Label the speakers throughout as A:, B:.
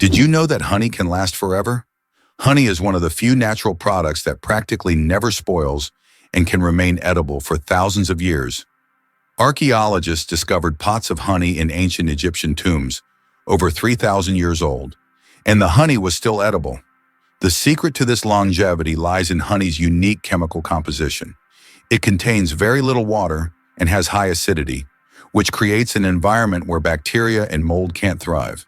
A: Did you know that honey can last forever? Honey is one of the few natural products that practically never spoils and can remain edible for thousands of years. Archaeologists discovered pots of honey in ancient Egyptian tombs, over 3,000 years old, and the honey was still edible. The secret to this longevity lies in honey's unique chemical composition. It contains very little water and has high acidity, which creates an environment where bacteria and mold can't thrive.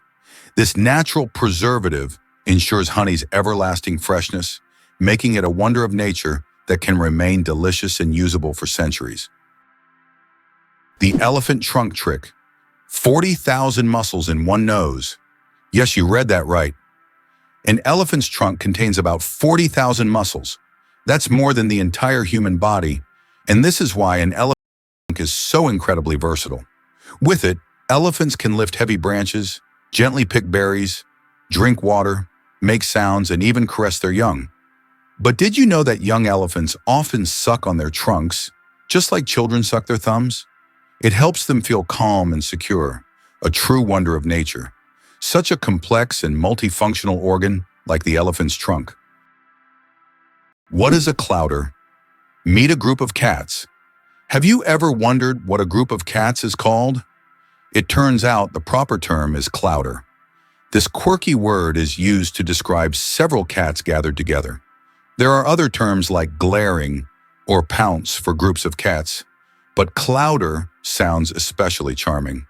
A: This natural preservative ensures honey's everlasting freshness, making it a wonder of nature that can remain delicious and usable for centuries. The elephant trunk trick. 40,000 muscles in one nose. Yes, you read that right. An elephant's trunk contains about 40,000 muscles. That's more than the entire human body, and this is why an elephant trunk is so incredibly versatile. With it, elephants can lift heavy branches, gently pick berries, drink water, make sounds, and even caress their young. But did you know that young elephants often suck on their trunks, just like children suck their thumbs? It helps them feel calm and secure, a true wonder of nature. Such a complex and multifunctional organ like the elephant's trunk. What is a clowder? Meet a group of cats. Have you ever wondered what a group of cats is called? It turns out the proper term is clowder. This quirky word is used to describe several cats gathered together. There are other terms like glaring or pounce for groups of cats, but clowder sounds especially charming.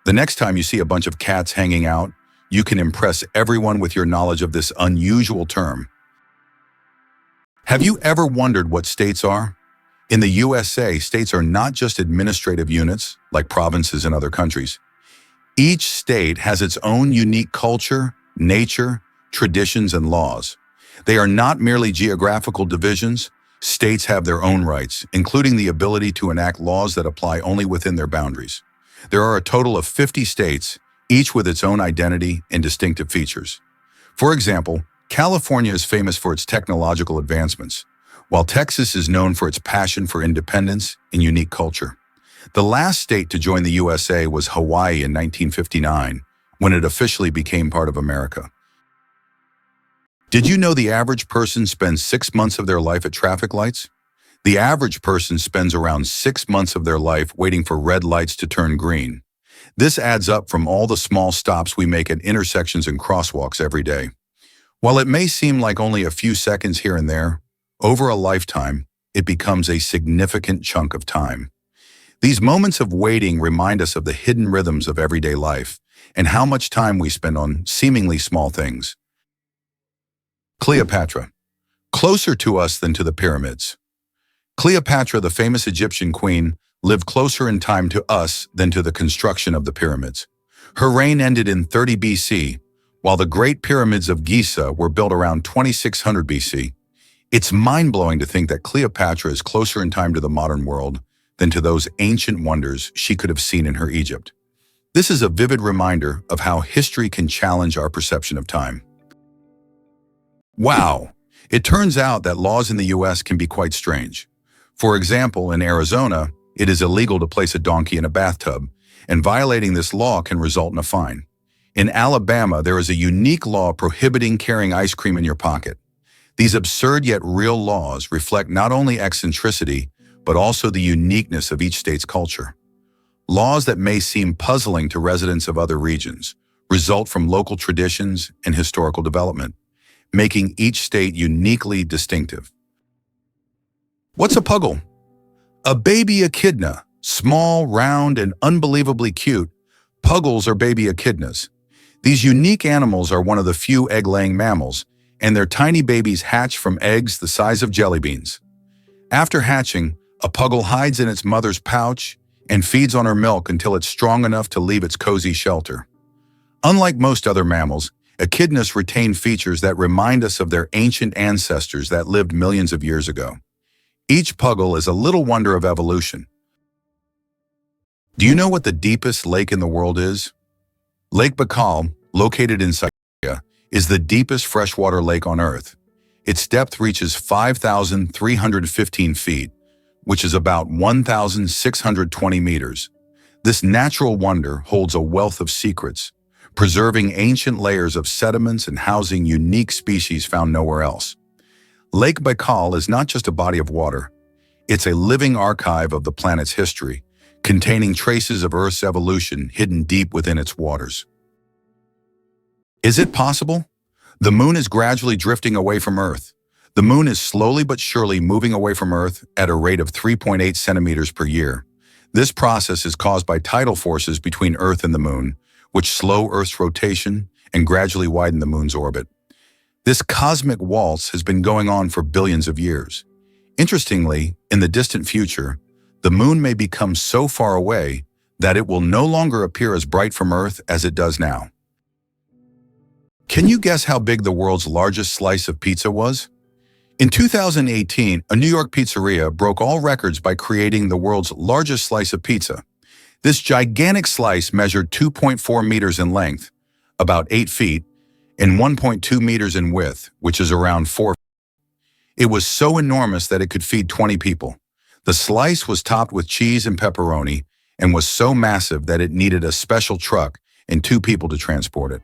A: The next time you see a bunch of cats hanging out, you can impress everyone with your knowledge of this unusual term. Have you ever wondered what states are? In the USA, states are not just administrative units, like provinces in other countries. Each state has its own unique culture, nature, traditions, and laws. They are not merely geographical divisions. States have their own rights, including the ability to enact laws that apply only within their boundaries. There are a total of 50 states, each with its own identity and distinctive features. For example, California is famous for its technological advancements, while Texas is known for its passion for independence and unique culture. The last state to join the USA was Hawaii in 1959, when it officially became part of America. Did you know the average person spends 6 months of their life at traffic lights? The average person spends around 6 months of their life waiting for red lights to turn green. This adds up from all the small stops we make at intersections and crosswalks every day. While it may seem like only a few seconds here and there, over a lifetime, it becomes a significant chunk of time. These moments of waiting remind us of the hidden rhythms of everyday life and how much time we spend on seemingly small things. Cleopatra. Closer to us than to the pyramids. Cleopatra, the famous Egyptian queen, lived closer in time to us than to the construction of the pyramids. Her reign ended in 30 BC, while the Great Pyramids of Giza were built around 2600 BC. It's mind-blowing to think that Cleopatra is closer in time to the modern world than to those ancient wonders she could have seen in her Egypt. This is a vivid reminder of how history can challenge our perception of time. Wow! It turns out that laws in the US can be quite strange. For example, in Arizona, it is illegal to place a donkey in a bathtub, and violating this law can result in a fine. In Alabama, there is a unique law prohibiting carrying ice cream in your pocket. These absurd yet real laws reflect not only eccentricity, but also the uniqueness of each state's culture. Laws that may seem puzzling to residents of other regions result from local traditions and historical development, making each state uniquely distinctive. What's a puggle? A baby echidna, small, round, and unbelievably cute. Puggles are baby echidnas. These unique animals are one of the few egg-laying mammals, and their tiny babies hatch from eggs the size of jelly beans. After hatching, a puggle hides in its mother's pouch and feeds on her milk until it's strong enough to leave its cozy shelter. Unlike most other mammals, echidnas retain features that remind us of their ancient ancestors that lived millions of years ago. Each puggle is a little wonder of evolution. Do you know what the deepest lake in the world is? Lake Baikal, located in Siberia, is the deepest freshwater lake on Earth. Its depth reaches 5,315 feet, which is about 1,620 meters. This natural wonder holds a wealth of secrets, preserving ancient layers of sediments and housing unique species found nowhere else. Lake Baikal is not just a body of water. It's a living archive of the planet's history, containing traces of Earth's evolution hidden deep within its waters. Is it possible? The moon is gradually drifting away from Earth. The moon is slowly but surely moving away from Earth at a rate of 3.8 centimeters per year. This process is caused by tidal forces between Earth and the moon, which slow Earth's rotation and gradually widen the moon's orbit. This cosmic waltz has been going on for billions of years. Interestingly, in the distant future, the moon may become so far away that it will no longer appear as bright from Earth as it does now. Can you guess how big the world's largest slice of pizza was? In 2018, a New York pizzeria broke all records by creating the world's largest slice of pizza. This gigantic slice measured 2.4 meters in length, about 8 feet, and 1.2 meters in width, which is around 4 feet. It was so enormous that it could feed 20 people. The slice was topped with cheese and pepperoni and was so massive that it needed a special truck and 2 people to transport it.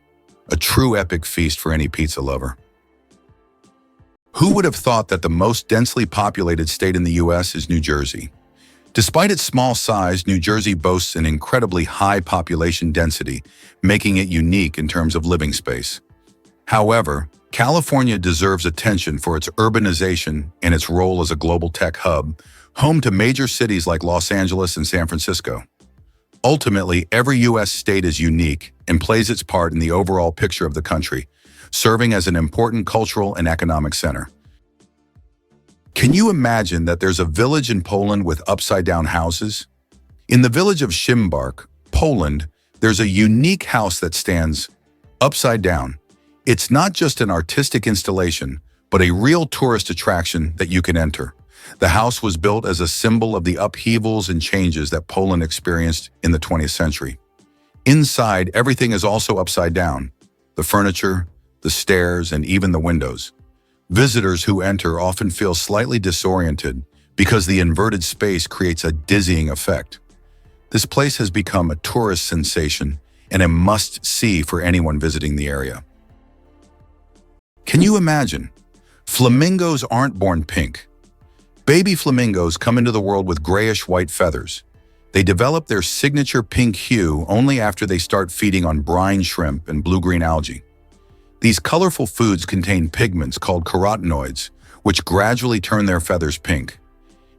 A: A true epic feast for any pizza lover. Who would have thought that the most densely populated state in the U.S. is New Jersey? Despite its small size, New Jersey boasts an incredibly high population density, making it unique in terms of living space. However, California deserves attention for its urbanization and its role as a global tech hub, home to major cities like Los Angeles and San Francisco. Ultimately, every U.S. state is unique and plays its part in the overall picture of the country, serving as an important cultural and economic center. Can you imagine that there's a village in Poland with upside-down houses? In the village of Szymbark, Poland, there's a unique house that stands upside down. It's not just an artistic installation, but a real tourist attraction that you can enter. The house was built as a symbol of the upheavals and changes that Poland experienced in the 20th century. Inside, everything is also upside down. The furniture, the stairs, and even the windows. Visitors who enter often feel slightly disoriented because the inverted space creates a dizzying effect. This place has become a tourist sensation and a must-see for anyone visiting the area. Can you imagine? Flamingos aren't born pink. Baby flamingos come into the world with grayish-white feathers. They develop their signature pink hue only after they start feeding on brine shrimp and blue-green algae. These colorful foods contain pigments called carotenoids, which gradually turn their feathers pink.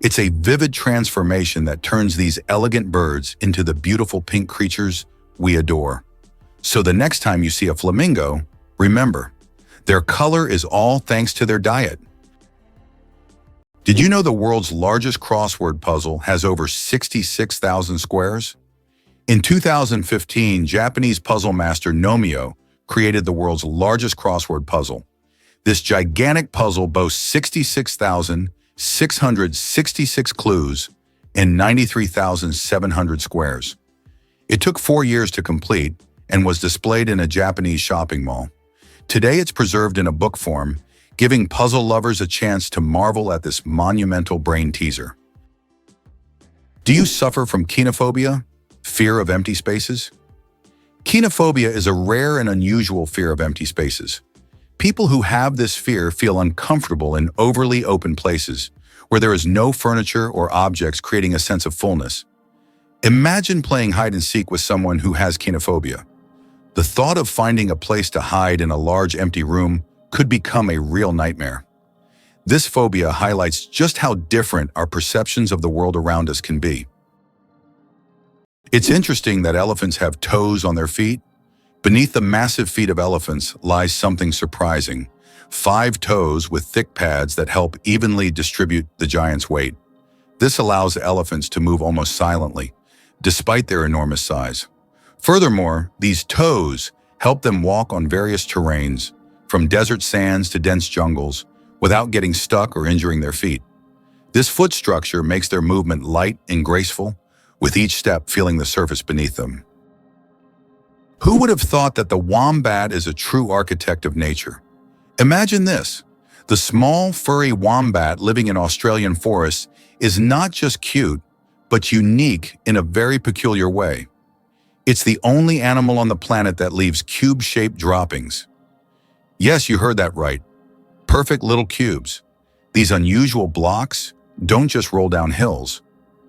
A: It's a vivid transformation that turns these elegant birds into the beautiful pink creatures we adore. So the next time you see a flamingo, remember, their color is all thanks to their diet. Did you know the world's largest crossword puzzle has over 66,000 squares? In 2015, Japanese puzzle master Nomio created the world's largest crossword puzzle. This gigantic puzzle boasts 66,666 clues and 93,700 squares. It took 4 years to complete and was displayed in a Japanese shopping mall. Today it's preserved in a book form, giving puzzle lovers a chance to marvel at this monumental brain teaser. Do you suffer from kenophobia, fear of empty spaces? Kenophobia is a rare and unusual fear of empty spaces. People who have this fear feel uncomfortable in overly open places, where there is no furniture or objects creating a sense of fullness. Imagine playing hide and seek with someone who has kenophobia. The thought of finding a place to hide in a large empty room could become a real nightmare. This phobia highlights just how different our perceptions of the world around us can be. It's interesting that elephants have toes on their feet. Beneath the massive feet of elephants lies something surprising: 5 toes with thick pads that help evenly distribute the giant's weight. This allows elephants to move almost silently, despite their enormous size. Furthermore, these toes help them walk on various terrains, from desert sands to dense jungles, without getting stuck or injuring their feet. This foot structure makes their movement light and graceful, with each step feeling the surface beneath them. Who would have thought that the wombat is a true architect of nature? Imagine this. The small, furry wombat living in Australian forests is not just cute, but unique in a very peculiar way. It's the only animal on the planet that leaves cube-shaped droppings. Yes, you heard that right. Perfect little cubes. These unusual blocks don't just roll down hills.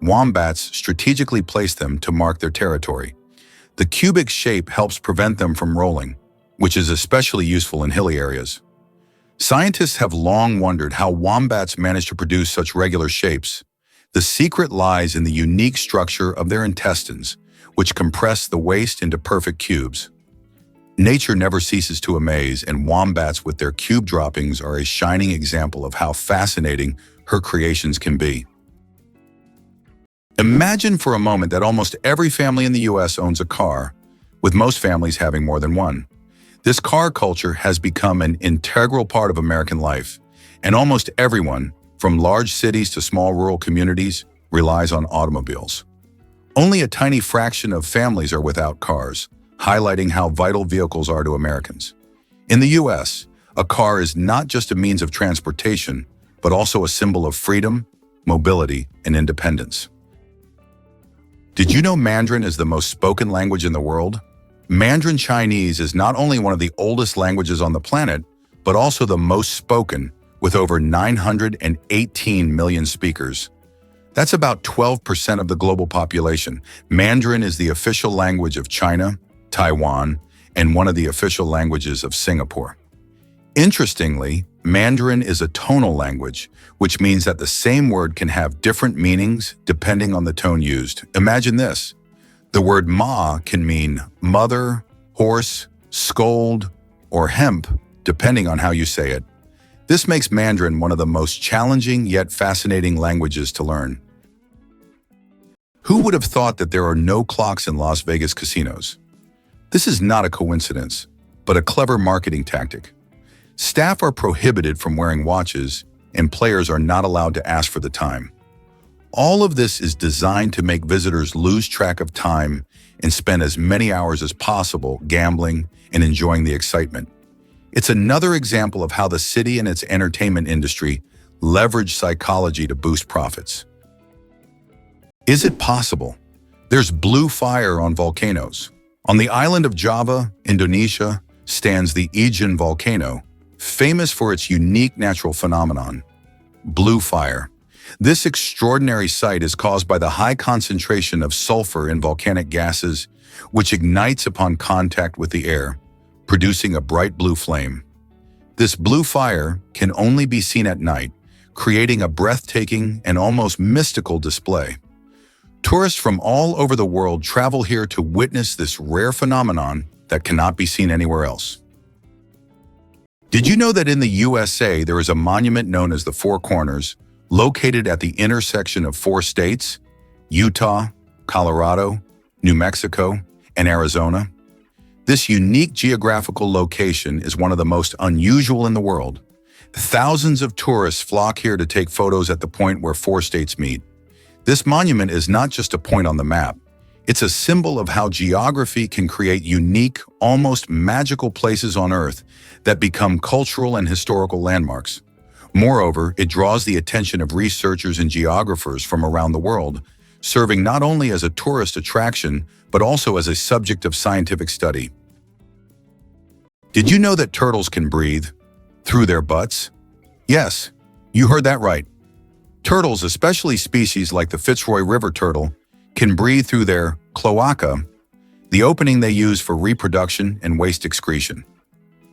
A: Wombats strategically place them to mark their territory. The cubic shape helps prevent them from rolling, which is especially useful in hilly areas. Scientists have long wondered how wombats manage to produce such regular shapes. The secret lies in the unique structure of their intestines, which compress the waste into perfect cubes. Nature never ceases to amaze, and wombats with their cube droppings are a shining example of how fascinating her creations can be. Imagine for a moment that almost every family in the US owns a car, with most families having more than one. This car culture has become an integral part of American life, and almost everyone, from large cities to small rural communities, relies on automobiles. Only a tiny fraction of families are without cars, highlighting how vital vehicles are to Americans. In the US, a car is not just a means of transportation, but also a symbol of freedom, mobility, and independence. Did you know Mandarin is the most spoken language in the world? Mandarin Chinese is not only one of the oldest languages on the planet, but also the most spoken, with over 918 million speakers. That's about 12% of the global population. Mandarin is the official language of China, Taiwan, and one of the official languages of Singapore. Interestingly, Mandarin is a tonal language, which means that the same word can have different meanings depending on the tone used. Imagine this. The word ma can mean mother, horse, scold, or hemp, depending on how you say it. This makes Mandarin one of the most challenging yet fascinating languages to learn. Who would have thought that there are no clocks in Las Vegas casinos? This is not a coincidence, but a clever marketing tactic. Staff are prohibited from wearing watches, and players are not allowed to ask for the time. All of this is designed to make visitors lose track of time and spend as many hours as possible gambling and enjoying the excitement. It's another example of how the city and its entertainment industry leverage psychology to boost profits. Is it possible? There's blue fire on volcanoes. On the island of Java, Indonesia, stands the Aegean volcano, famous for its unique natural phenomenon, blue fire. This extraordinary sight is caused by the high concentration of sulfur in volcanic gases, which ignites upon contact with the air, producing a bright blue flame. This blue fire can only be seen at night, creating a breathtaking and almost mystical display. Tourists from all over the world travel here to witness this rare phenomenon that cannot be seen anywhere else. Did you know that in the USA there is a monument known as the Four Corners, located at the intersection of 4 states, Utah, Colorado, New Mexico, and Arizona? This unique geographical location is one of the most unusual in the world. Thousands of tourists flock here to take photos at the point where 4 states meet. This monument is not just a point on the map. It's a symbol of how geography can create unique, almost magical places on Earth that become cultural and historical landmarks. Moreover, it draws the attention of researchers and geographers from around the world, serving not only as a tourist attraction, but also as a subject of scientific study. Did you know that turtles can breathe through their butts? Yes, you heard that right. Turtles, especially species like the Fitzroy River turtle, can breathe through their cloaca, the opening they use for reproduction and waste excretion.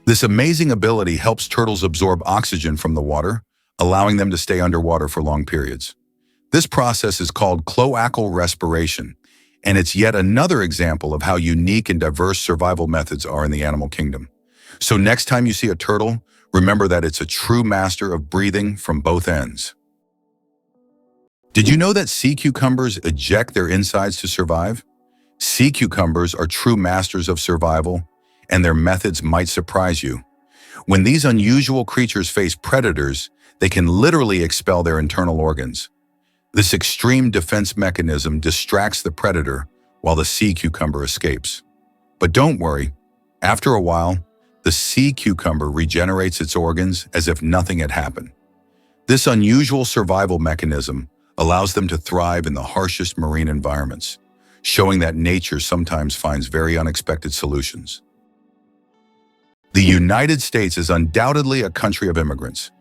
A: This amazing ability helps turtles absorb oxygen from the water, allowing them to stay underwater for long periods. This process is called cloacal respiration, and it's yet another example of how unique and diverse survival methods are in the animal kingdom. So next time you see a turtle, remember that it's a true master of breathing from both ends. Did you know that sea cucumbers eject their insides to survive? Sea cucumbers are true masters of survival, and their methods might surprise you. When these unusual creatures face predators, they can literally expel their internal organs. This extreme defense mechanism distracts the predator while the sea cucumber escapes. But don't worry, after a while, the sea cucumber regenerates its organs as if nothing had happened. This unusual survival mechanism allows them to thrive in the harshest marine environments, showing that nature sometimes finds very unexpected solutions. The United States is undoubtedly a country of immigrants.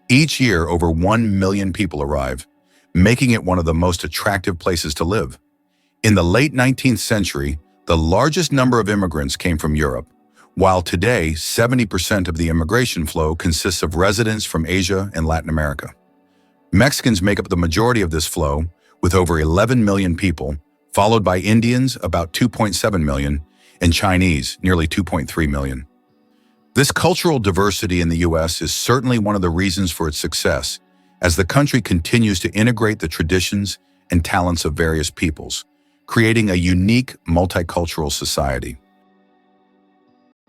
A: Each year, over 1 million people arrive, making it one of the most attractive places to live. In the late 19th century, the largest number of immigrants came from Europe, while today 70% of the immigration flow consists of residents from Asia and Latin America. Mexicans make up the majority of this flow, with over 11 million people, followed by Indians, about 2.7 million, and Chinese, nearly 2.3 million. This cultural diversity in the U.S. is certainly one of the reasons for its success, as the country continues to integrate the traditions and talents of various peoples, creating a unique multicultural society.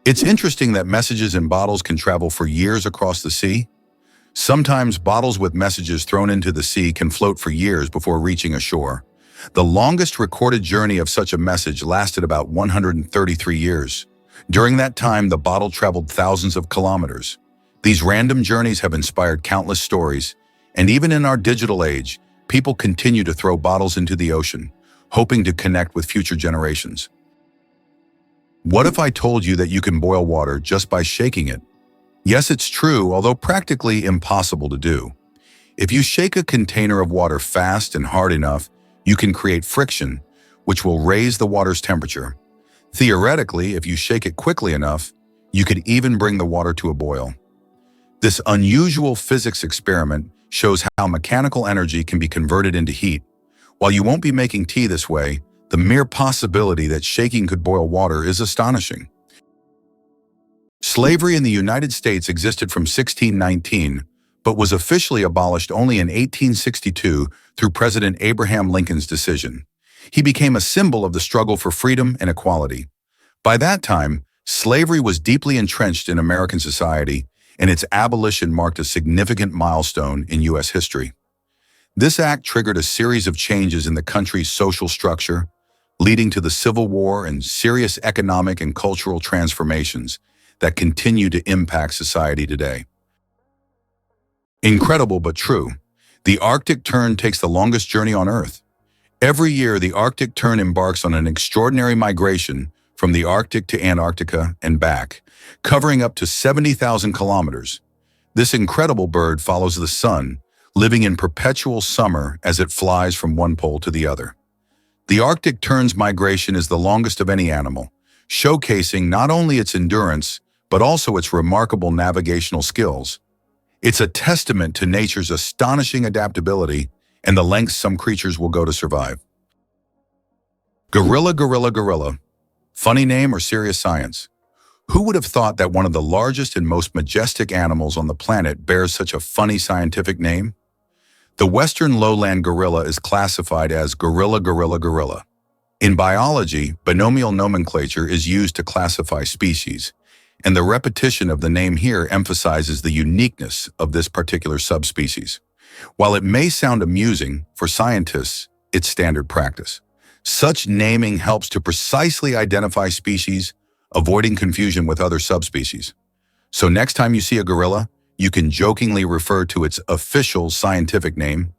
A: It's interesting that messages in bottles can travel for years across the sea. Sometimes bottles with messages thrown into the sea can float for years before reaching a shore. The longest recorded journey of such a message lasted about 133 years. During that time, the bottle traveled thousands of kilometers. These random journeys have inspired countless stories, and even in our digital age, people continue to throw bottles into the ocean, hoping to connect with future generations. What if I told you that you can boil water just by shaking it? Yes, it's true, although practically impossible to do. If you shake a container of water fast and hard enough, you can create friction, which will raise the water's temperature. Theoretically, if you shake it quickly enough, you could even bring the water to a boil. This unusual physics experiment shows how mechanical energy can be converted into heat. While you won't be making tea this way, the mere possibility that shaking could boil water is astonishing. Slavery in the United States existed from 1619, but was officially abolished only in 1862 through President Abraham Lincoln's decision. He became a symbol of the struggle for freedom and equality. By that time, slavery was deeply entrenched in American society, and its abolition marked a significant milestone in U.S. history. This act triggered a series of changes in the country's social structure, leading to the Civil War and serious economic and cultural transformations that continue to impact society today. Incredible but true, the Arctic tern takes the longest journey on Earth. Every year, the Arctic tern embarks on an extraordinary migration from the Arctic to Antarctica and back, covering up to 70,000 kilometers. This incredible bird follows the sun, living in perpetual summer as it flies from one pole to the other. The Arctic tern's migration is the longest of any animal, showcasing not only its endurance, but also its remarkable navigational skills. It's a testament to nature's astonishing adaptability and the lengths some creatures will go to survive. Gorilla, gorilla, gorilla. Funny name or serious science? Who would have thought that one of the largest and most majestic animals on the planet bears such a funny scientific name? The western lowland gorilla is classified as gorilla, gorilla, gorilla. In biology, binomial nomenclature is used to classify species, and the repetition of the name here emphasizes the uniqueness of this particular subspecies. While it may sound amusing, for scientists, it's standard practice. Such naming helps to precisely identify species, avoiding confusion with other subspecies. So next time you see a gorilla, you can jokingly refer to its official scientific name.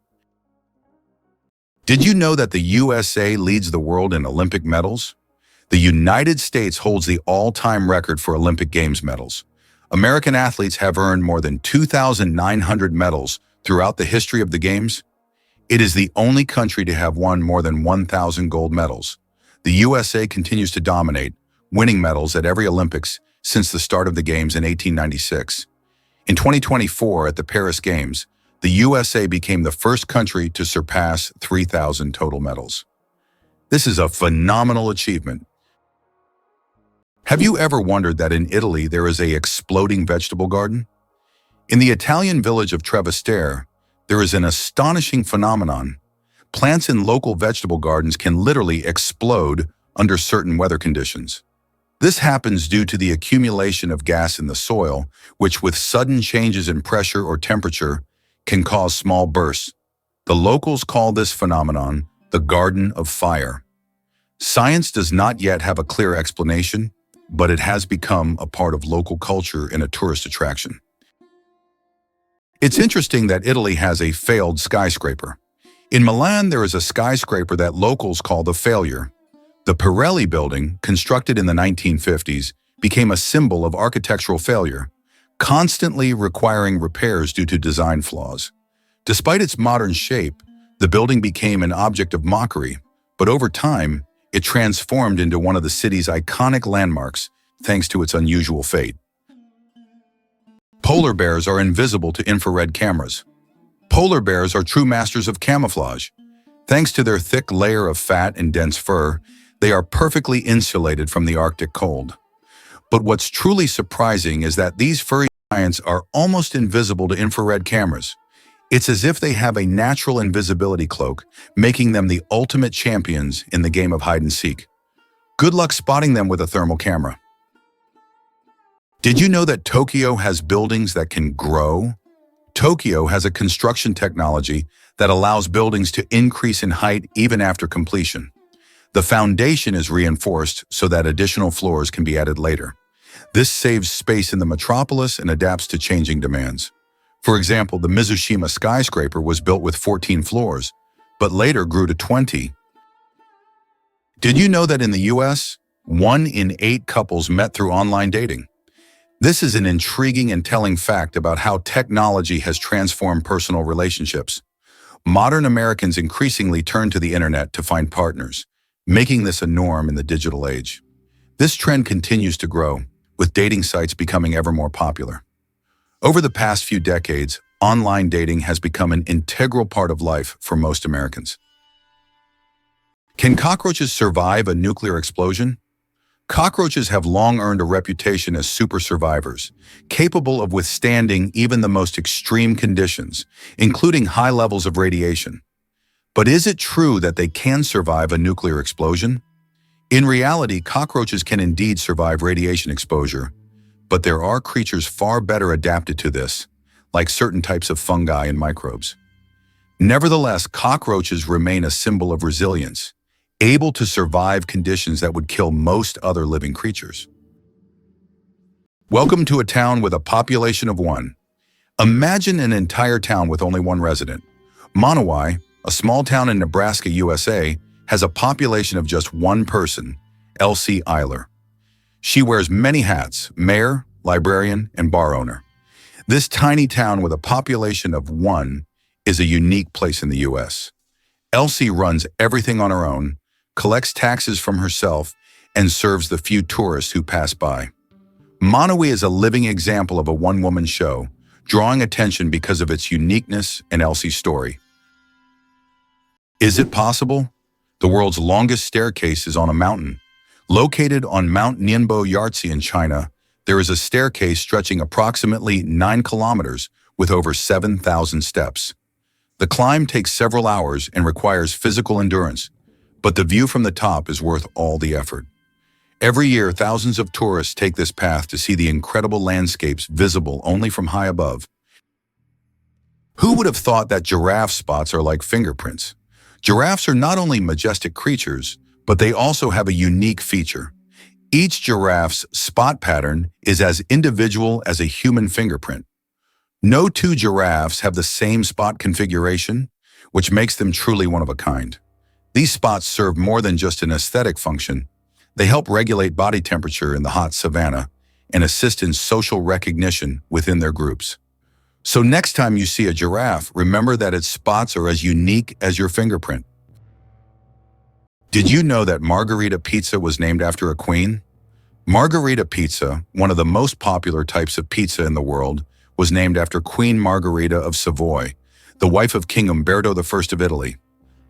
A: Did you know that the USA leads the world in Olympic medals? The United States holds the all-time record for Olympic Games medals. American athletes have earned more than 2,900 medals throughout the history of the Games. It is the only country to have won more than 1,000 gold medals. The USA continues to dominate, winning medals at every Olympics since the start of the Games in 1896. In 2024, at the Paris Games, the USA became the first country to surpass 3,000 total medals. This is a phenomenal achievement. Have you ever wondered that in Italy there is an exploding vegetable garden? In the Italian village of Trevestare, there is an astonishing phenomenon. Plants in local vegetable gardens can literally explode under certain weather conditions. This happens due to the accumulation of gas in the soil, which with sudden changes in pressure or temperature can cause small bursts. The locals call this phenomenon the Garden of Fire. Science does not yet have a clear explanation, but it has become a part of local culture and a tourist attraction. It's interesting that Italy has a failed skyscraper. In Milan, there is a skyscraper that locals call the Failure. The Pirelli building, constructed in the 1950s, became a symbol of architectural failure, constantly requiring repairs due to design flaws. Despite its modern shape, the building became an object of mockery, but over time, it transformed into one of the city's iconic landmarks thanks to its unusual fate. Polar bears are invisible to infrared cameras. Polar bears are true masters of camouflage. Thanks to their thick layer of fat and dense fur, they are perfectly insulated from the Arctic cold. But what's truly surprising is that these furry giants are almost invisible to infrared cameras. It's as if they have a natural invisibility cloak, making them the ultimate champions in the game of hide and seek. Good luck spotting them with a thermal camera. Did you know that Tokyo has buildings that can grow? Tokyo has a construction technology that allows buildings to increase in height even after completion. The foundation is reinforced so that additional floors can be added later. This saves space in the metropolis and adapts to changing demands. For example, the Mizushima skyscraper was built with 14 floors, but later grew to 20. Did you know that in the US, 1 in 8 couples met through online dating? This is an intriguing and telling fact about how technology has transformed personal relationships. Modern Americans increasingly turn to the internet to find partners, making this a norm in the digital age. This trend continues to grow, with dating sites becoming ever more popular. Over the past few decades, online dating has become an integral part of life for most Americans. Can cockroaches survive a nuclear explosion? Cockroaches have long earned a reputation as super survivors, capable of withstanding even the most extreme conditions, including high levels of radiation. But is it true that they can survive a nuclear explosion? In reality, cockroaches can indeed survive radiation exposure, but there are creatures far better adapted to this, like certain types of fungi and microbes. Nevertheless, cockroaches remain a symbol of resilience, able to survive conditions that would kill most other living creatures. Welcome to a town with a population of 1. Imagine an entire town with only 1 resident. Manawai, a small town in Nebraska, USA, has a population of just 1 person, Elsie Eiler. She wears many hats: mayor, librarian, and bar owner. This tiny town with a population of 1 is a unique place in the US. Elsie runs everything on her own, collects taxes from herself, and serves the few tourists who pass by. Manawai is a living example of a one-woman show, drawing attention because of its uniqueness and Elsie's story. Is it possible? The world's longest staircase is on a mountain. Located on Mount Nianbo Yartze in China, there is a staircase stretching approximately 9 kilometers with over 7,000 steps. The climb takes several hours and requires physical endurance, but the view from the top is worth all the effort. Every year, thousands of tourists take this path to see the incredible landscapes visible only from high above. Who would have thought that giraffe spots are like fingerprints? Giraffes are not only majestic creatures, but they also have a unique feature. Each giraffe's spot pattern is as individual as a human fingerprint. No 2 giraffes have the same spot configuration, which makes them truly one of a kind. These spots serve more than just an aesthetic function. They help regulate body temperature in the hot savanna and assist in social recognition within their groups. So next time you see a giraffe, remember that its spots are as unique as your fingerprint. Did you know that Margarita pizza was named after a queen? Margarita pizza, one of the most popular types of pizza in the world, was named after Queen Margarita of Savoy, the wife of King Umberto I of Italy.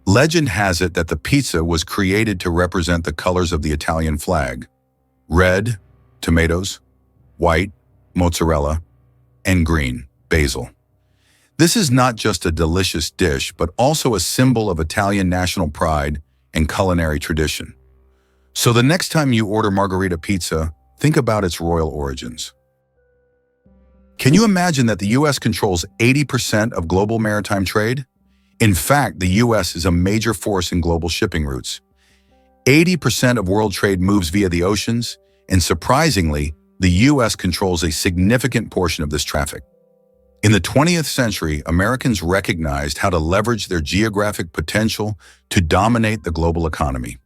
A: Legend has it that the pizza was created to represent the colors of the Italian flag: red, tomatoes; white, mozzarella; and green, basil. This is not just a delicious dish, but also a symbol of Italian national pride and culinary tradition. So the next time you order Margarita pizza, think about its royal origins. Can you imagine that the US controls 80% of global maritime trade? In fact, the US is a major force in global shipping routes. 80% of world trade moves via the oceans, and surprisingly, the US controls a significant portion of this traffic. In the 20th century, Americans recognized how to leverage their geographic potential to dominate the global economy.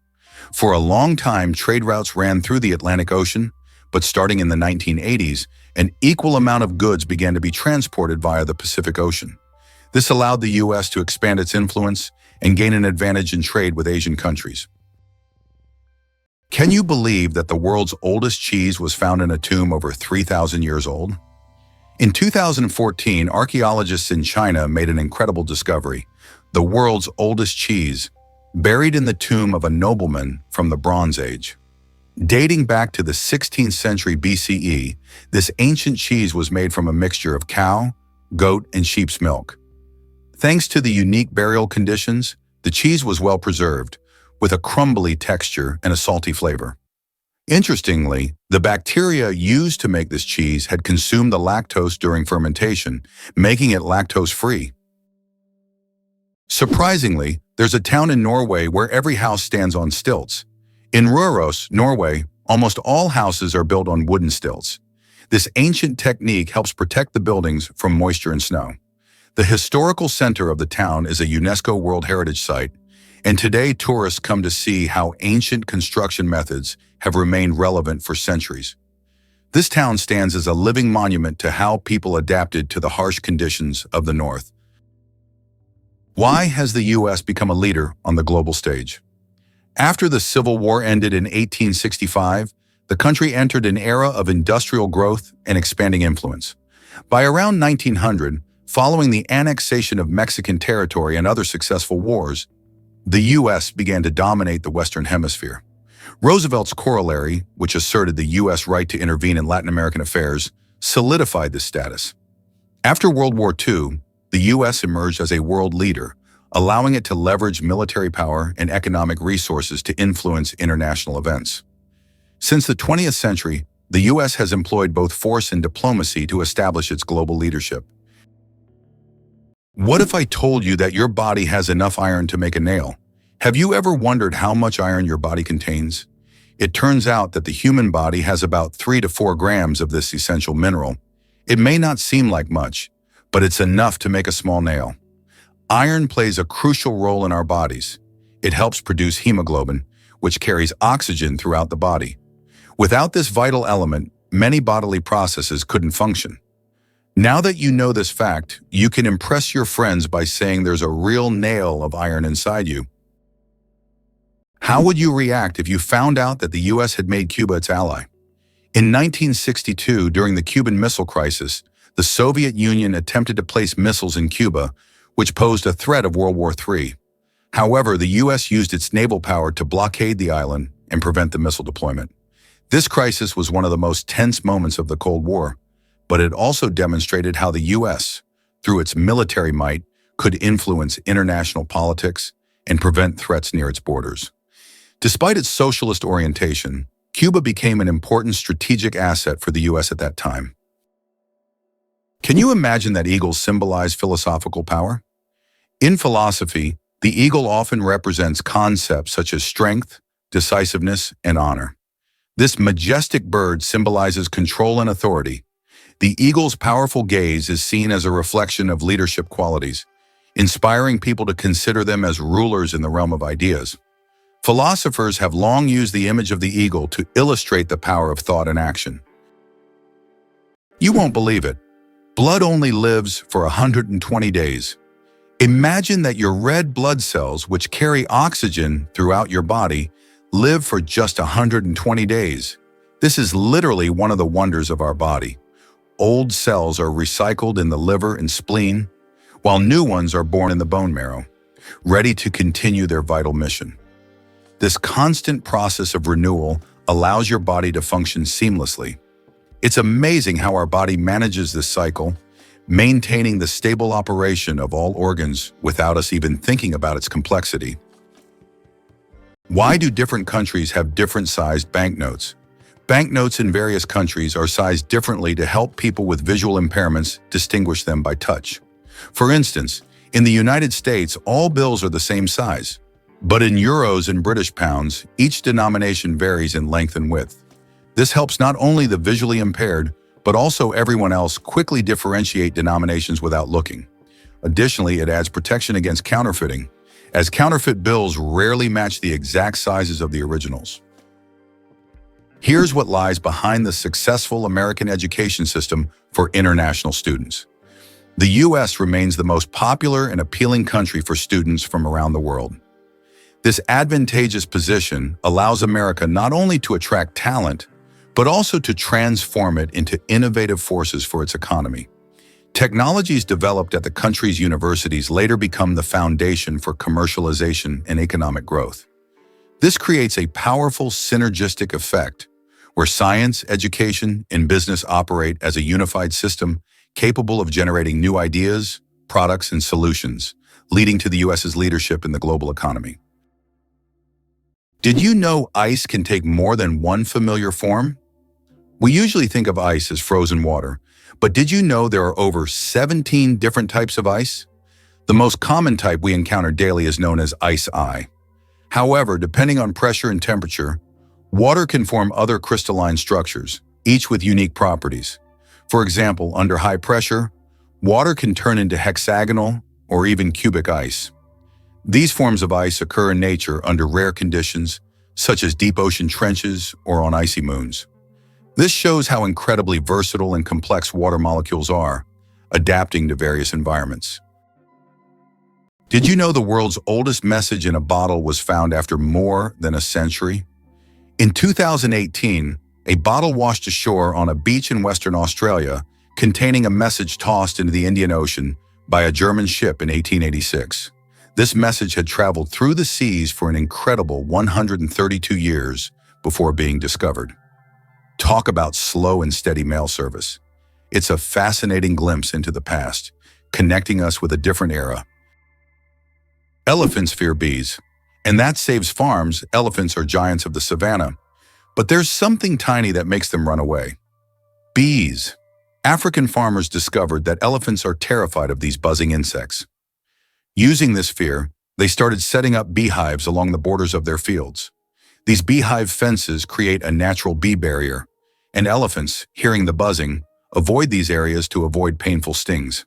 A: For a long time, trade routes ran through the Atlantic Ocean, but starting in the 1980s, an equal amount of goods began to be transported via the Pacific Ocean. This allowed the U.S. to expand its influence and gain an advantage in trade with Asian countries. Can you believe that the world's oldest cheese was found in a tomb over 3,000 years old? In 2014, archaeologists in China made an incredible discovery: the world's oldest cheese, buried in the tomb of a nobleman from the Bronze Age. Dating back to the 16th century BCE, this ancient cheese was made from a mixture of cow, goat, and sheep's milk. Thanks to the unique burial conditions, the cheese was well preserved, with a crumbly texture and a salty flavor. Interestingly, the bacteria used to make this cheese had consumed the lactose during fermentation, making it lactose-free. Surprisingly, there's a town in Norway where every house stands on stilts. In Røros, Norway, almost all houses are built on wooden stilts. This ancient technique helps protect the buildings from moisture and snow. The historical center of the town is a UNESCO World Heritage Site, and today tourists come to see how ancient construction methods have remained relevant for centuries. This town stands as a living monument to how people adapted to the harsh conditions of the North. Why has the U.S. become a leader on the global stage? After the Civil War ended in 1865, the country entered an era of industrial growth and expanding influence. By around 1900, following the annexation of Mexican territory and other successful wars, the U.S. began to dominate the Western Hemisphere. Roosevelt's corollary, which asserted the U.S. right to intervene in Latin American affairs, solidified this status. After World War II, the U.S. emerged as a world leader, allowing it to leverage military power and economic resources to influence international events. Since the 20th century, the U.S. has employed both force and diplomacy to establish its global leadership. What if I told you that your body has enough iron to make a nail? Have you ever wondered how much iron your body contains? It turns out that the human body has about 3 to 4 grams of this essential mineral. It may not seem like much, but it's enough to make a small nail. Iron plays a crucial role in our bodies. It helps produce hemoglobin, which carries oxygen throughout the body. Without this vital element, many bodily processes couldn't function. Now that you know this fact, you can impress your friends by saying there's a real nail of iron inside you. How would you react if you found out that the U.S. had made Cuba its ally? In 1962, during the Cuban Missile Crisis, the Soviet Union attempted to place missiles in Cuba, which posed a threat of World War III. However, the U.S. used its naval power to blockade the island and prevent the missile deployment. This crisis was one of the most tense moments of the Cold War, but it also demonstrated how the U.S., through its military might, could influence international politics and prevent threats near its borders. Despite its socialist orientation, Cuba became an important strategic asset for the U.S. at that time. Can you imagine that eagles symbolize philosophical power? In philosophy, the eagle often represents concepts such as strength, decisiveness, and honor. This majestic bird symbolizes control and authority. The eagle's powerful gaze is seen as a reflection of leadership qualities, inspiring people to consider them as rulers in the realm of ideas. Philosophers have long used the image of the eagle to illustrate the power of thought and action. You won't believe it. Blood only lives for 120 days. Imagine that your red blood cells, which carry oxygen throughout your body, live for just 120 days. This is literally one of the wonders of our body. Old cells are recycled in the liver and spleen, while new ones are born in the bone marrow, ready to continue their vital mission. This constant process of renewal allows your body to function seamlessly. It's amazing how our body manages this cycle, maintaining the stable operation of all organs without us even thinking about its complexity. Why do different countries have different sized banknotes? Banknotes in various countries are sized differently to help people with visual impairments distinguish them by touch. For instance, in the United States, all bills are the same size. But in euros and British pounds, each denomination varies in length and width. This helps not only the visually impaired, but also everyone else quickly differentiate denominations without looking. Additionally, it adds protection against counterfeiting, as counterfeit bills rarely match the exact sizes of the originals. Here's what lies behind the successful American education system for international students. The U.S. remains the most popular and appealing country for students from around the world. This advantageous position allows America not only to attract talent, but also to transform it into innovative forces for its economy. Technologies developed at the country's universities later become the foundation for commercialization and economic growth. This creates a powerful synergistic effect where science, education, and business operate as a unified system capable of generating new ideas, products, and solutions, leading to the U.S.'s leadership in the global economy. Did you know ice can take more than one familiar form? We usually think of ice as frozen water, but did you know there are over 17 different types of ice? The most common type we encounter daily is known as ice. However, depending on pressure and temperature, water can form other crystalline structures, each with unique properties. For example, under high pressure, water can turn into hexagonal or even cubic ice. These forms of ice occur in nature under rare conditions, such as deep ocean trenches or on icy moons. This shows how incredibly versatile and complex water molecules are, adapting to various environments. Did you know the world's oldest message in a bottle was found after more than a century? In 2018, a bottle washed ashore on a beach in Western Australia containing a message tossed into the Indian Ocean by a German ship in 1886. This message had traveled through the seas for an incredible 132 years before being discovered. Talk about slow and steady mail service. It's a fascinating glimpse into the past, connecting us with a different era. Elephants fear bees, and that saves farms. Elephants are giants of the savannah, but there's something tiny that makes them run away. Bees. African farmers discovered that elephants are terrified of these buzzing insects. Using this fear, they started setting up beehives along the borders of their fields. These beehive fences create a natural bee barrier, and elephants, hearing the buzzing, avoid these areas to avoid painful stings.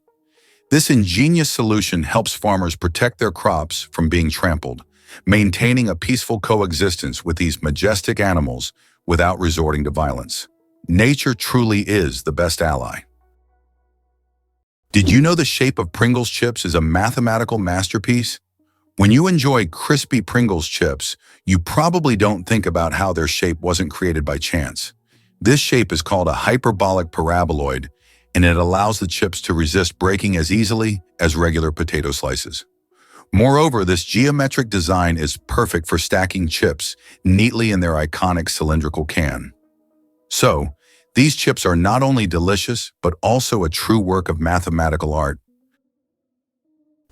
A: This ingenious solution helps farmers protect their crops from being trampled, maintaining a peaceful coexistence with these majestic animals without resorting to violence. Nature truly is the best ally. Did you know the shape of Pringles chips is a mathematical masterpiece? When you enjoy crispy Pringles chips, you probably don't think about how their shape wasn't created by chance. This shape is called a hyperbolic paraboloid, and it allows the chips to resist breaking as easily as regular potato slices. Moreover, this geometric design is perfect for stacking chips neatly in their iconic cylindrical can. So, these chips are not only delicious, but also a true work of mathematical art.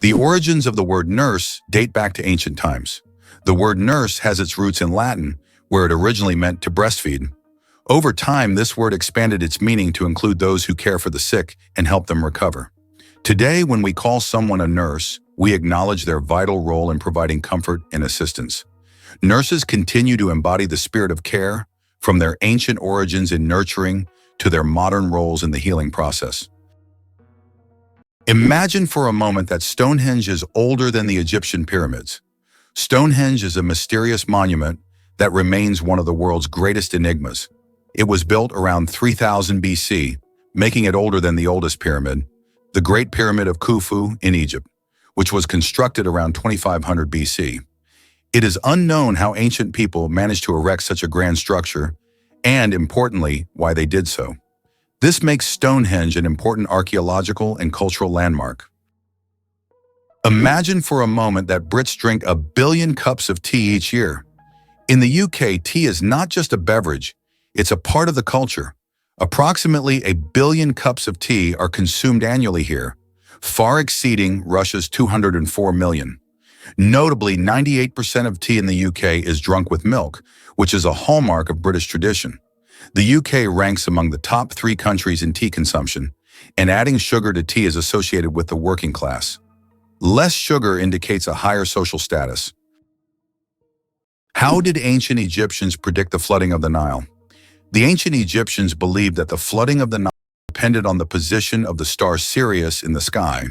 A: The origins of the word nurse date back to ancient times. The word nurse has its roots in Latin, where it originally meant to breastfeed. Over time, this word expanded its meaning to include those who care for the sick and help them recover. Today, when we call someone a nurse, we acknowledge their vital role in providing comfort and assistance. Nurses continue to embody the spirit of care, from their ancient origins in nurturing to their modern roles in the healing process. Imagine for a moment that Stonehenge is older than the Egyptian pyramids. Stonehenge is a mysterious monument that remains one of the world's greatest enigmas. It was built around 3000 BC, making it older than the oldest pyramid, the Great Pyramid of Khufu in Egypt, which was constructed around 2500 BC. It is unknown how ancient people managed to erect such a grand structure, and importantly, why they did so. This makes Stonehenge an important archaeological and cultural landmark. Imagine for a moment that Brits drink 1 billion cups of tea each year. In the UK, tea is not just a beverage, it's a part of the culture. Approximately 1 billion cups of tea are consumed annually here, far exceeding Russia's 204 million. Notably, 98% of tea in the UK is drunk with milk, which is a hallmark of British tradition. The UK ranks among the top 3 countries in tea consumption, and adding sugar to tea is associated with the working class. Less sugar indicates a higher social status. How did ancient Egyptians predict the flooding of the Nile? The ancient Egyptians believed that the flooding of the Nile depended on the position of the star Sirius in the sky.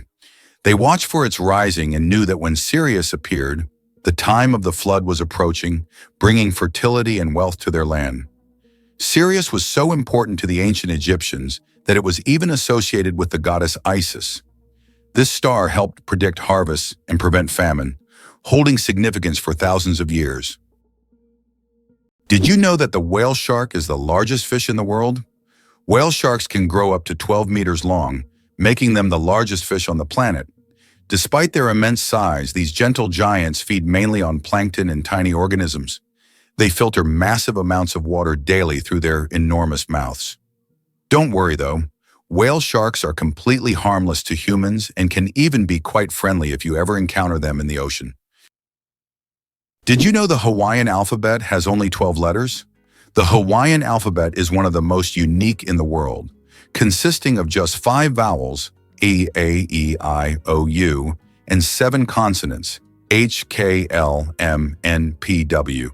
A: They watched for its rising and knew that when Sirius appeared, the time of the flood was approaching, bringing fertility and wealth to their land. Sirius was so important to the ancient Egyptians that it was even associated with the goddess Isis. This star helped predict harvests and prevent famine, holding significance for thousands of years. Did you know that the whale shark is the largest fish in the world? Whale sharks can grow up to 12 meters long, making them the largest fish on the planet. Despite their immense size, these gentle giants feed mainly on plankton and tiny organisms. They filter massive amounts of water daily through their enormous mouths. Don't worry though, whale sharks are completely harmless to humans and can even be quite friendly if you ever encounter them in the ocean. Did you know the Hawaiian alphabet has only 12 letters? The Hawaiian alphabet is one of the most unique in the world, consisting of just 5 vowels, E, A, E, I, O, U, and 7 consonants, H, K, L, M, N, P, W.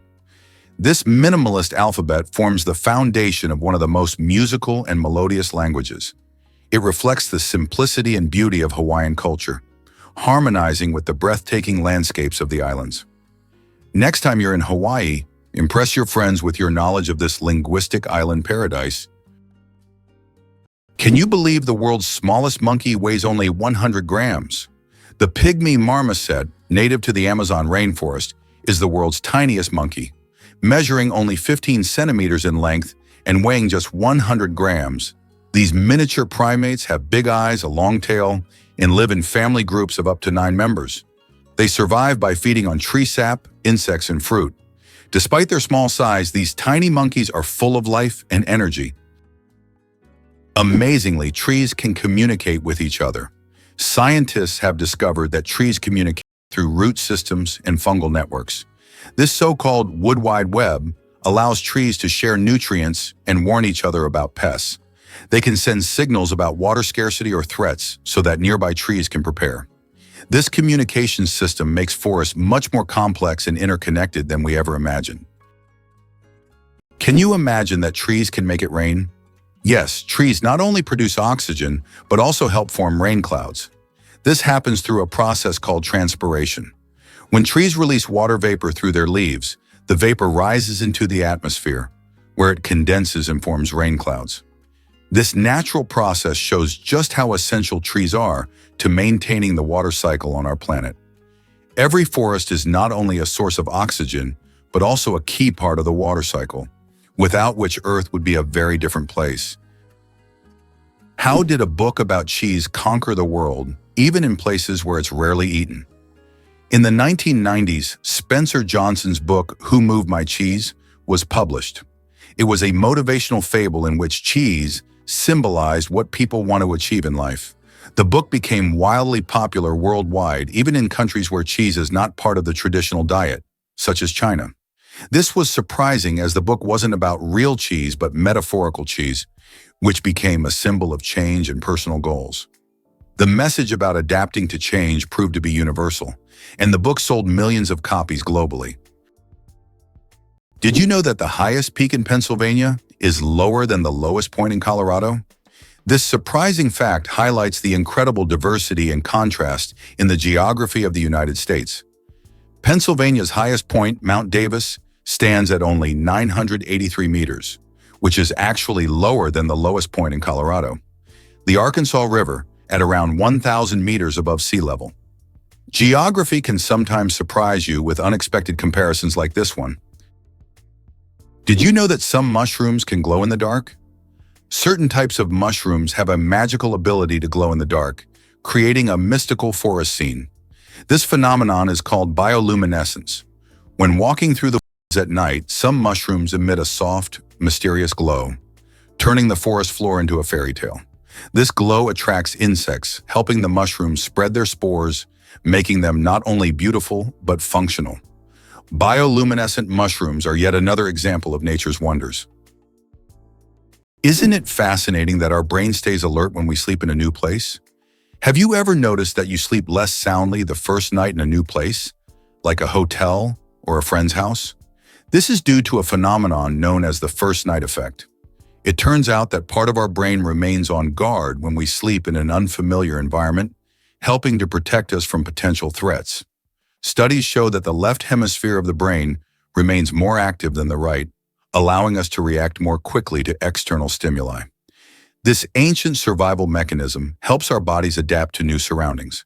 A: This minimalist alphabet forms the foundation of one of the most musical and melodious languages. It reflects the simplicity and beauty of Hawaiian culture, harmonizing with the breathtaking landscapes of the islands. Next time you're in Hawaii, impress your friends with your knowledge of this linguistic island paradise. Can you believe the world's smallest monkey weighs only 100 grams? The pygmy marmoset, native to the Amazon rainforest, is the world's tiniest monkey, measuring only 15 centimeters in length and weighing just 100 grams. These miniature primates have big eyes, a long tail, and live in family groups of up to 9 members. They survive by feeding on tree sap, insects, and fruit. Despite their small size, these tiny monkeys are full of life and energy. Amazingly, trees can communicate with each other. Scientists have discovered that trees communicate through root systems and fungal networks. This so-called wood wide web allows trees to share nutrients and warn each other about pests. They can send signals about water scarcity or threats so that nearby trees can prepare. This communication system makes forests much more complex and interconnected than we ever imagined. Can you imagine that trees can make it rain? Yes, trees not only produce oxygen, but also help form rain clouds. This happens through a process called transpiration. When trees release water vapor through their leaves, the vapor rises into the atmosphere, where it condenses and forms rain clouds. This natural process shows just how essential trees are to maintaining the water cycle on our planet. Every forest is not only a source of oxygen, but also a key part of the water cycle, without which Earth would be a very different place. How did a book about cheese conquer the world, even in places where it's rarely eaten? In the 1990s, Spencer Johnson's book, Who Moved My Cheese, was published. It was a motivational fable in which cheese symbolized what people want to achieve in life. The book became wildly popular worldwide, even in countries where cheese is not part of the traditional diet, such as China. This was surprising as the book wasn't about real cheese but metaphorical cheese, which became a symbol of change and personal goals. The message about adapting to change proved to be universal, and the book sold millions of copies globally. Did you know that the highest peak in Pennsylvania is lower than the lowest point in Colorado? This surprising fact highlights the incredible diversity and contrast in the geography of the United States. Pennsylvania's highest point, Mount Davis, stands at only 983 meters, which is actually lower than the lowest point in Colorado. The Arkansas River, at around 1,000 meters above sea level. Geography can sometimes surprise you with unexpected comparisons like this one. Did you know that some mushrooms can glow in the dark? Certain types of mushrooms have a magical ability to glow in the dark, creating a mystical forest scene. This phenomenon is called bioluminescence. When walking through the woods at night, some mushrooms emit a soft, mysterious glow, turning the forest floor into a fairy tale. This glow attracts insects, helping the mushrooms spread their spores, making them not only beautiful, but functional. Bioluminescent mushrooms are yet another example of nature's wonders. Isn't it fascinating that our brain stays alert when we sleep in a new place? Have you ever noticed that you sleep less soundly the first night in a new place, like a hotel or a friend's house? This is due to a phenomenon known as the first night effect. It turns out that part of our brain remains on guard when we sleep in an unfamiliar environment, helping to protect us from potential threats. Studies show that the left hemisphere of the brain remains more active than the right, allowing us to react more quickly to external stimuli. This ancient survival mechanism helps our bodies adapt to new surroundings.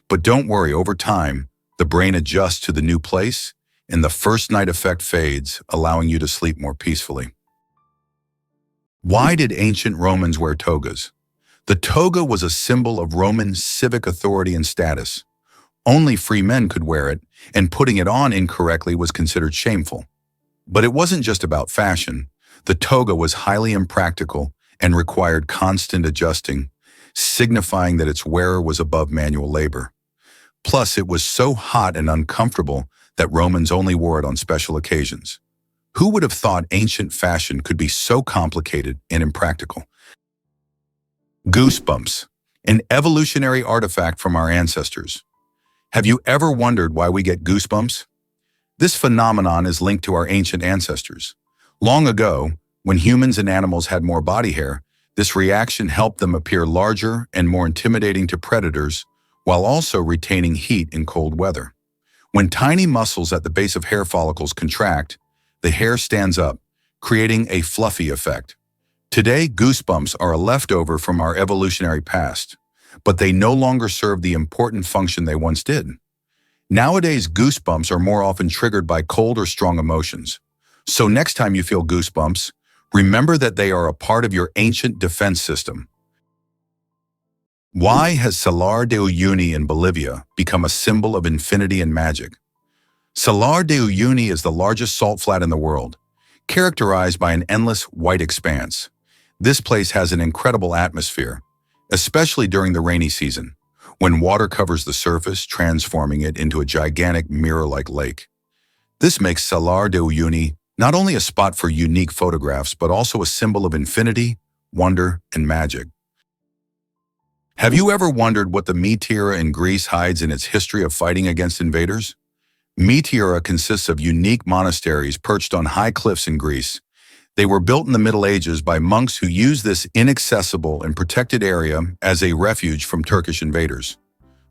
A: But don't worry, over time, the brain adjusts to the new place, and the first night effect fades, allowing you to sleep more peacefully. Why did ancient Romans wear togas? The toga was a symbol of Roman civic authority and status. Only free men could wear it, and putting it on incorrectly was considered shameful. But it wasn't just about fashion. The toga was highly impractical and required constant adjusting, signifying that its wearer was above manual labor. Plus, it was so hot and uncomfortable that Romans only wore it on special occasions. Who would have thought ancient fashion could be so complicated and impractical? Goosebumps, an evolutionary artifact from our ancestors. Have you ever wondered why we get goosebumps? This phenomenon is linked to our ancient ancestors. Long ago, when humans and animals had more body hair, this reaction helped them appear larger and more intimidating to predators, while also retaining heat in cold weather. When tiny muscles at the base of hair follicles contract, the hair stands up, creating a fluffy effect. Today, goosebumps are a leftover from our evolutionary past, but they no longer serve the important function they once did. Nowadays, goosebumps are more often triggered by cold or strong emotions. So next time you feel goosebumps, remember that they are a part of your ancient defense system. Why has Salar de Uyuni in Bolivia become a symbol of infinity and magic? Salar de Uyuni is the largest salt flat in the world, characterized by an endless white expanse. This place has an incredible atmosphere, especially during the rainy season, when water covers the surface, transforming it into a gigantic mirror-like lake. This makes Salar de Uyuni not only a spot for unique photographs, but also a symbol of infinity, wonder, and magic. Have you ever wondered what the Meteora in Greece hides in its history of fighting against invaders? Meteora consists of unique monasteries perched on high cliffs in Greece. They were built in the Middle Ages by monks who used this inaccessible and protected area as a refuge from Turkish invaders.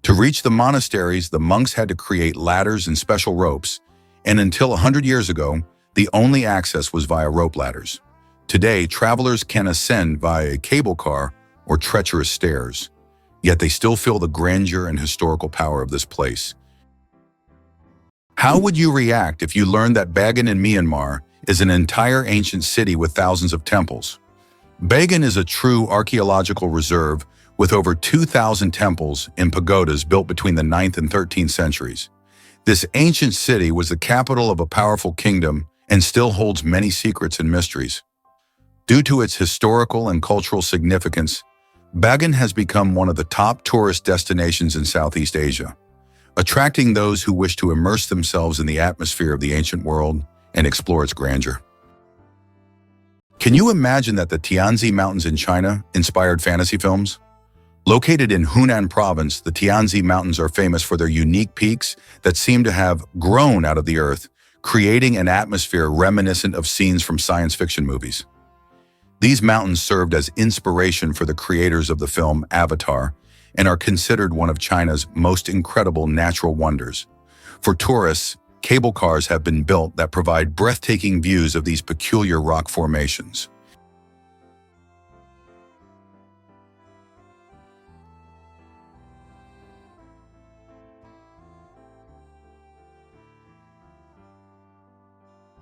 A: To reach the monasteries, the monks had to create ladders and special ropes, and until 100 years ago, the only access was via rope ladders. Today, travelers can ascend via a cable car or treacherous stairs, yet they still feel the grandeur and historical power of this place. How would you react if you learned that Bagin in Myanmar is an entire ancient city with thousands of temples? Bagin is a true archaeological reserve with over 2,000 temples and pagodas built between the 9th and 13th centuries. This ancient city was the capital of a powerful kingdom and still holds many secrets and mysteries. Due to its historical and cultural significance, Bagin has become one of the top tourist destinations in Southeast Asia, attracting those who wish to immerse themselves in the atmosphere of the ancient world and explore its grandeur. Can you imagine that the Tianzi Mountains in China inspired fantasy films? Located in Hunan province, the Tianzi Mountains are famous for their unique peaks that seem to have grown out of the earth, creating an atmosphere reminiscent of scenes from science fiction movies. These mountains served as inspiration for the creators of the film Avatar and are considered one of China's most incredible natural wonders. For tourists, cable cars have been built that provide breathtaking views of these peculiar rock formations.